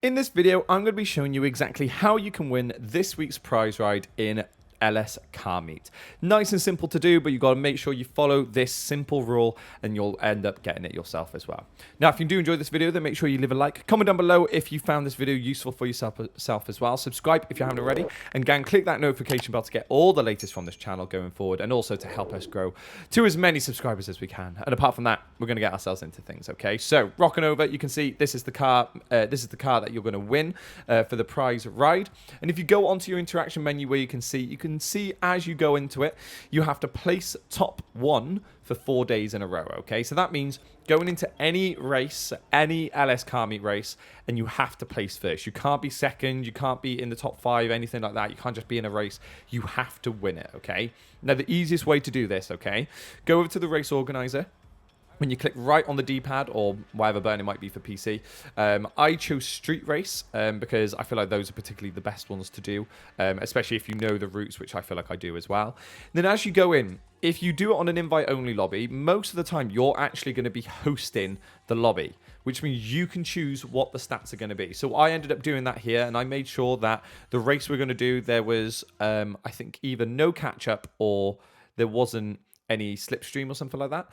In this video, I'm going to be showing you exactly how you can win this week's prize ride in LS Car Meet. Nice and simple to do, but you've got to make sure you follow this simple rule and you'll end up getting it yourself as well. Now, if you do enjoy this video, then make sure you leave a like. Comment down below if you found this video useful for yourself as well. Subscribe if you haven't already. And gang, click that notification bell to get all the latest from this channel going forward and also to help us grow to as many subscribers as we can. And apart from that, we're going to get ourselves into things, okay? So, rocking over, you can see this is the car. This is the car that you're going to win for the prize ride. And if you go onto your interaction menu where you can see as you go into it, you have to place top 1 for 4 days in a row, okay? So that means going into any race, any LS Car Meet race, and you have to place first. You can't be second, you can't be in the top 5, anything like that. You can't just be in a race. You have to win it, okay? Now, the easiest way to do this, okay? Go over to the race organizer. When you click right on the D-pad or whatever button it might be for PC, I chose Street Race because I feel like those are particularly the best ones to do, especially if you know the routes, which I feel like I do as well. Then as you go in, if you do it on an invite-only lobby, most of the time you're actually going to be hosting the lobby, which means you can choose what the stats are going to be. So I ended up doing that here, and I made sure that the race we're going to do, there was, I think, either no catch-up or there wasn't any slipstream or something like that.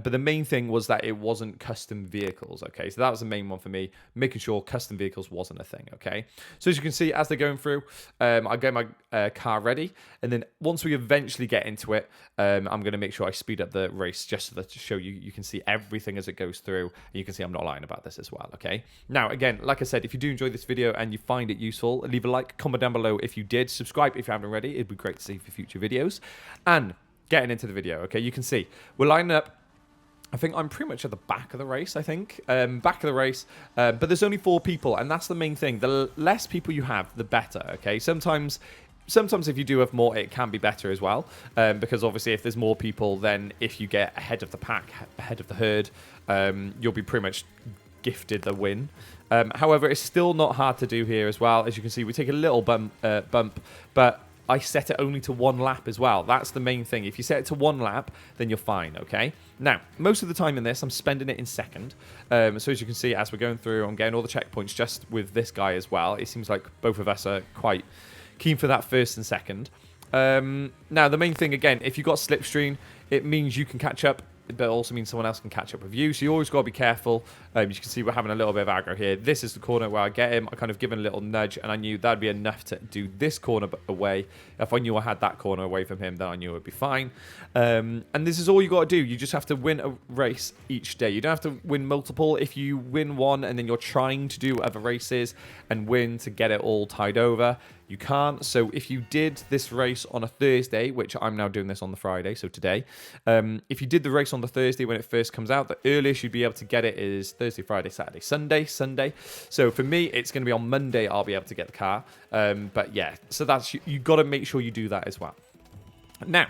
But the main thing was that it wasn't custom vehicles, okay? So that was the main one for me, making sure custom vehicles wasn't a thing, okay? So as you can see, as they're going through, I get my car ready, and then once we eventually get into it, I'm going to make sure I speed up the race just so that to show you, you can see everything as it goes through, and you can see I'm not lying about this as well, okay? Now, again, like I said, if you do enjoy this video and you find it useful, leave a like, comment down below if you did, subscribe if you haven't already, it'd be great to see for future videos, and getting into the video, okay, you can see we're lining up. I think I'm pretty much at the back of the race, I think. Back of the race, but there's only 4 people, and that's the main thing. The less people you have, the better, okay? Sometimes if you do have more, it can be better as well, because obviously if there's more people, then if you get ahead of the pack, ahead of the herd, you'll be pretty much gifted the win. However, it's still not hard to do here as well. As you can see, we take a little bump, but I set it only to 1 lap as well. That's the main thing. If you set it to 1 lap, then you're fine, okay? Now, most of the time in this, I'm spending it in second. So as you can see, as we're going through, I'm getting all the checkpoints just with this guy as well. It seems like both of us are quite keen for that first and second. Now, the main thing, again, if you've got slipstream, it means you can catch up, but it also means someone else can catch up with you. So you always got to be careful. You can see we're having a little bit of aggro here. This is the corner where I get him. I kind of give him a little nudge, and I knew that'd be enough to do this corner away. If I knew I had that corner away from him, then I knew it would be fine. And this is all you got to do. You just have to win a race each day. You don't have to win multiple. If you win one and then you're trying to do other races and win to get it all tied over, you can't. So if you did this race on a Thursday, which I'm now doing this on the Friday, so today, if you did the race on the Thursday when it first comes out, the earliest you'd be able to get it is Thursday, Friday, Saturday, Sunday. So for me, it's going to be on Monday I'll be able to get the car. But yeah, so that's, you got to make sure you do that as well. Now,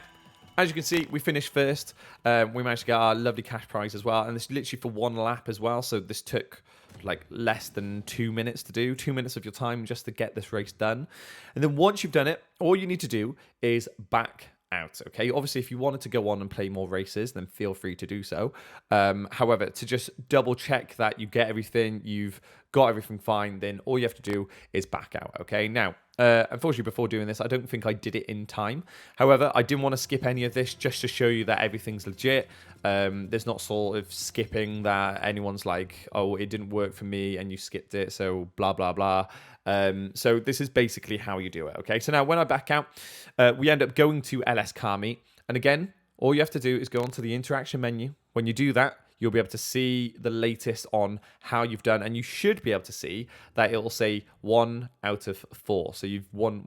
as you can see, we finished first. We managed to get our lovely cash prize as well. And this is literally for 1 lap as well. So this took like less than 2 minutes to do. 2 minutes of your time just to get this race done. And then once you've done it, all you need to do is back out, okay? Obviously, if you wanted to go on and play more races, then feel free to do so. However, to just double check that you get everything, you've got everything fine, then all you have to do is back out, okay? Now, unfortunately, before doing this, I don't think I did it in time. However, I didn't want to skip any of this just to show you that everything's legit. There's not sort of skipping that anyone's like, oh, it didn't work for me and you skipped it, so blah, blah, blah. So this is basically how you do it, okay? So now when I back out, we end up going to LS Car Meet. And again, all you have to do is go onto the interaction menu. When you do that, you'll be able to see the latest on how you've done. And you should be able to see that it will say 1 out of 4. So you've won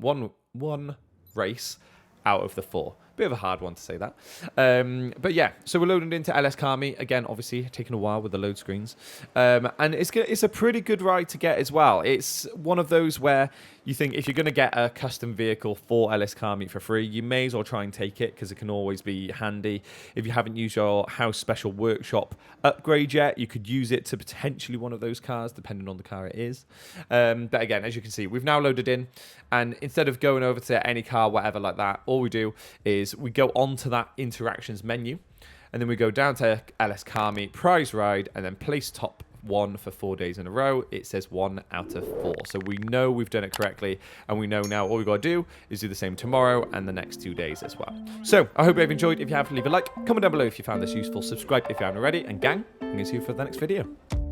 one race out of the 4. Bit of a hard one to say that. But yeah, so we're loading into LS Car Meet. Again, obviously, taking a while with the load screens. And it's a pretty good ride to get as well. It's one of those where you think if you're going to get a custom vehicle for LS Car Meet for free, you may as well try and take it because it can always be handy. If you haven't used your House Special Workshop upgrade yet, you could use it to potentially one of those cars, depending on the car it is. But again, as you can see, we've now loaded in. And instead of going over to any car, whatever like that, all we do is we go onto that interactions menu, and then we go down to LS Car Meet, prize ride, and then place top 1 for 4 days in a row, it says 1 out of 4. So we know we've done it correctly, and we know now all we've got to do is do the same tomorrow and the next 2 days as well. So I hope you've enjoyed. If you have, leave a like, comment down below if you found this useful, subscribe if you haven't already, and gang, I'm going to see you for the next video.